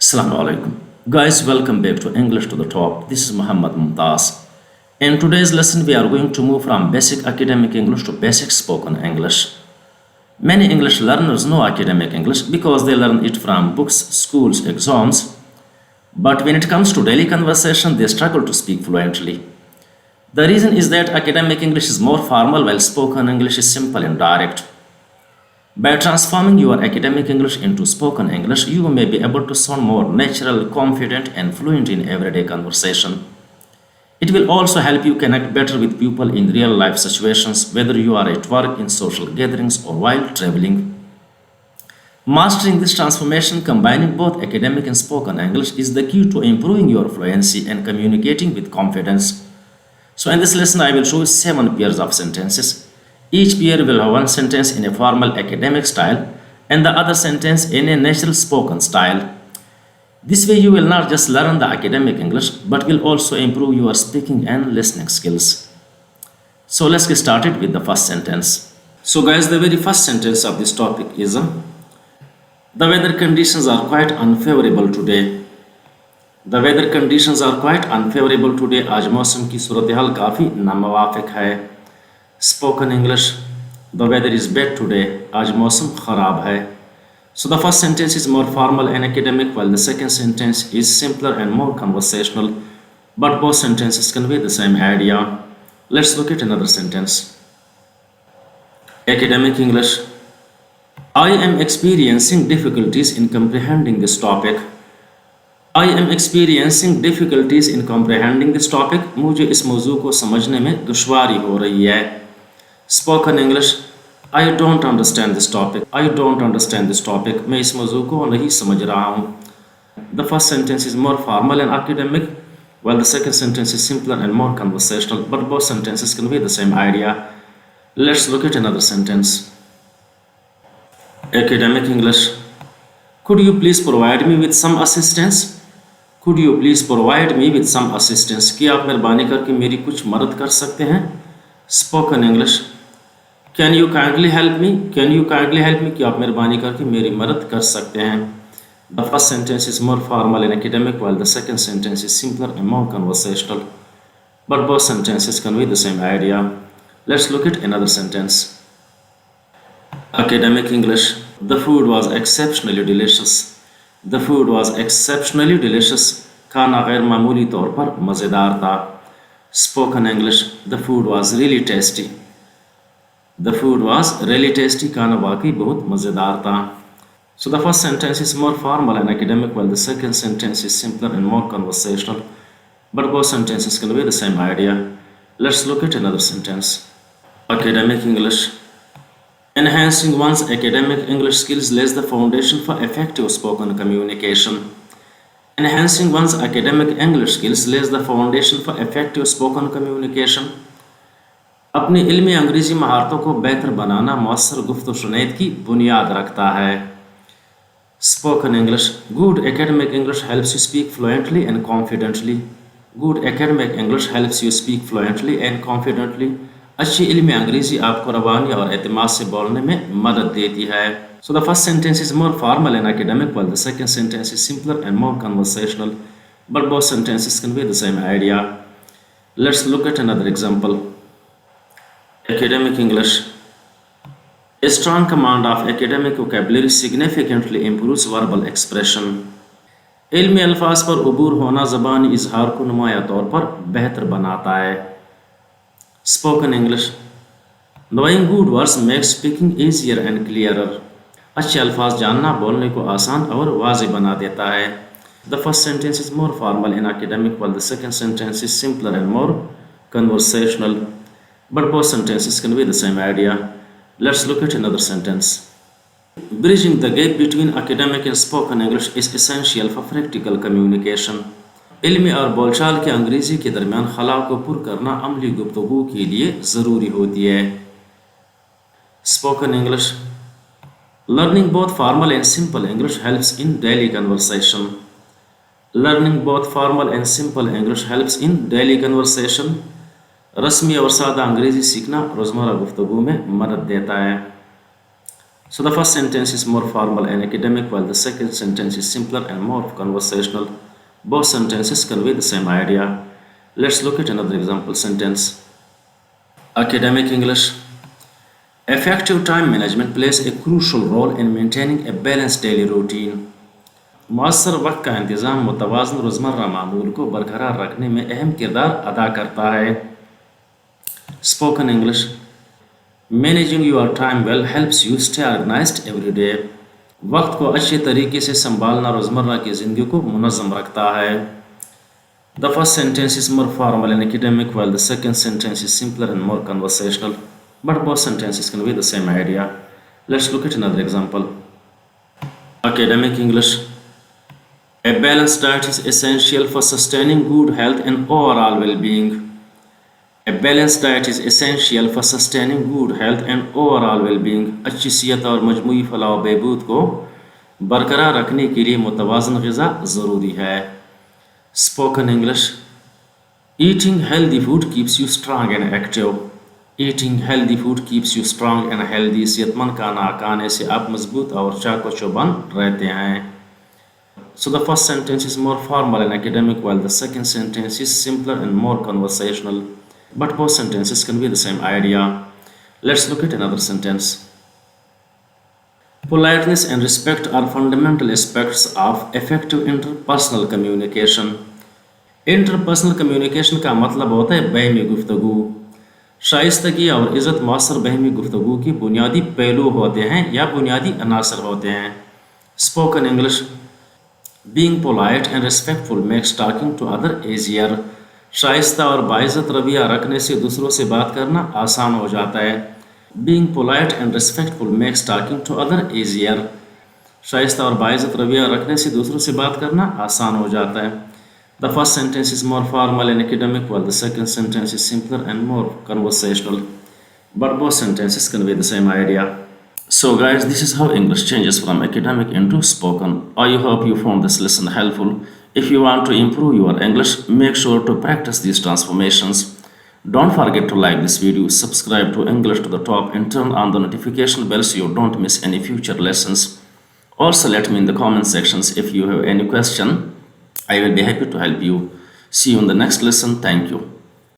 Assalamu alaikum. Guys, welcome back to English to the Top. This is Muhammad Mumtaz. In today's lesson, we are going to move from basic academic English to basic spoken English. Many English learners know academic English because they learn it from books, schools, exams. But when it comes to daily conversation, they struggle to speak fluently. The reason is that academic English is more formal while spoken English is simple and direct. By transforming your academic English into spoken English, you may be able to sound more natural, confident, and fluent in everyday conversation. It will also help you connect better with people in real life situations, whether you are at work, in social gatherings, or while traveling. Mastering this transformation, combining both academic and spoken English, is the key to improving your fluency and communicating with confidence. So, in this lesson, I will show you 7 pairs of sentences. Each pair will have one sentence in a formal academic style and the other sentence in a natural spoken style. This way you will not just learn the academic English but will also improve your speaking and listening skills. So let's get started with the first sentence. So guys, the very first sentence of this topic is the weather conditions are quite unfavorable today. The weather conditions are quite unfavorable today. आज मौसम की सूरत हाल काफ़ी नामुवाफिक है. Spoken English, the weather is bad today. आज मौसम खराब है. So the first sentence is more formal and academic while the second sentence is simpler and more conversational. But both sentences convey the same idea. Let's look at another sentence. Academic English. I am experiencing difficulties in comprehending this topic. I am experiencing difficulties in comprehending this topic. मुझे इस मौजू को समझने में दुश्वारी हो रही है. Spoken English. I don't understand this topic. I don't understand this topic. मैं इस मौजू को नहीं समझ रहा हूँ. The first sentence is more formal and academic, while the second sentence is simpler and more conversational. But both sentences convey the same idea. Let's look at another sentence. Academic English. Could you please provide me with some assistance? Could you please provide me with some assistance? क्या आप मेहरबानी करके मेरी कुछ मदद कर सकते हैं? Spoken English. Can you kindly help me? Can you kindly help me? क्या आप मेहरबानी करके मेरी मदद कर सकते हैं? The first sentence is more formal and academic, while the second sentence is simpler and more conversational. But both sentences convey the same idea. Let's look at another sentence. Academic English. The food was exceptionally delicious. The food was exceptionally delicious. खाना गैर मामूली तौर पर मज़ेदार था. Spoken English. The food was really tasty. The food was really tasty. खाना वाकई बहुत मज़ेदार था. So the first sentence is more formal and academic, while the second sentence is simpler and more conversational. But both sentences convey the same idea. Let's look at another sentence. Academic English. Enhancing one's academic English skills lays the foundation for effective spoken communication. Enhancing one's academic English skills lays the foundation for effective spoken communication. अपनी इल्मी अंग्रेजी महारतों को बेहतर बनाना मौसर गुफ्तगू सुनीद की बुनियाद रखता है. Spoken English. Good academic English helps you speak fluently and confidently. Good academic English helps you speak fluently and confidently. अच्छी इल्मी अंग्रेजी आपको रवानी और एतमाद से बोलने में मदद देती है. So the first sentence is more formal and academic, while the second sentence is simpler and more conversational. But both sentences convey the same idea. Let's look at another example. Academic English. A strong command of academic vocabulary significantly improves verbal expression. इल्मी अल्फाज पर उबूर होना ज़बानी इजहार को नुमाया तौर पर बेहतर बनाता है. Spoken English. Knowing good words makes speaking easier and clearer. अच्छे अल्फाज जानना बोलने को आसान और वाज़ेह बना देता है. The first sentence is more formal and academic, while the second sentence is simpler and more conversational. But both sentences convey the same idea. Let's look at another sentence. Bridging the gap between academic and spoken English is essential for practical communication. इल्मी और बोलचाल के अंग्रेज़ी के दरमियान खला को पुर करना अमली गुफ्तगू के लिए ज़रूरी होती है. Spoken English. Learning both formal and simple English helps in daily conversation. Learning both formal and simple English helps in daily conversation. रस्मी और सादा अंग्रेज़ी सीखना रोज़मर्रा गुफ्तगू में मदद देता है. So the first sentence is more formal and academic, while the second sentence is simpler and more conversational. Both sentences convey the same idea. Let's look at another example sentence. Academic English. Effective time management plays a crucial role in maintaining a balanced daily routine. मौसर वक्त का इंतज़ाम मुतवाज़न रोज़मर्रा मामूल को बरकरार रखने में अहम किरदार अदा करता है. Spoken English. Managing your time well helps you stay organized every day. वक्त को अच्छे तरीके से संभालना रोज़मर्रा की ज़िंदगी को मुनज़्ज़म रखता है. The first sentence is more formal and academic, while the second sentence is simpler and more conversational. But both sentences convey the same idea. Let's look at another example. Academic English. A balanced diet is essential for sustaining good health and overall well-being. A balanced diet is essential for sustaining good health and overall well-being. अच्छी सेहत और मजमूई फलाह व बहबूद को बरकरार रखने के लिए मुतवाज़न ग़िज़ा ज़रूरी है. Spoken English. Eating healthy food keeps you strong and active. Eating healthy food keeps you strong and healthy. सेहतमंद खाना खाने से आप मजबूत और चाक़-व-चौबंद रहते हैं. So the first sentence is more formal and academic, while the second sentence is simpler and more conversational. But both sentences convey the same idea. Let's look at another sentence. Politeness and respect are fundamental aspects of effective interpersonal communication. Interpersonal communication का मतलब होता है बहमी गुफ्तगू. शाइस्तगी और इज़्ज़त मौसर बहमी गुफ्तगू की बुनियादी पहलू होते हैं या बुनियादी अनासर होते हैं. Spoken English. Being polite and respectful makes talking to other easier. Shaista और बाइज़्ज़त रवैया रखने से दूसरों से बात करना आसान हो जाता है. Being polite and respectful makes talking to other easier. Shaista और बाइज़्ज़त रवैया रखने से दूसरों से बात करना आसान हो जाता है. The first sentence is more formal and academic, while the second sentence is simpler and more conversational. But both sentences convey the same idea. So guys, this is how English changes from academic into spoken. I hope you found this lesson helpful. If you want to improve your English, make sure to practice these transformations. Don't forget to like this video, subscribe to English to the Top, and turn on the notification bell so you don't miss any future lessons. Also, let me in the comment sections if you have any question. I will be happy to help you. See you in the next lesson. Thank you.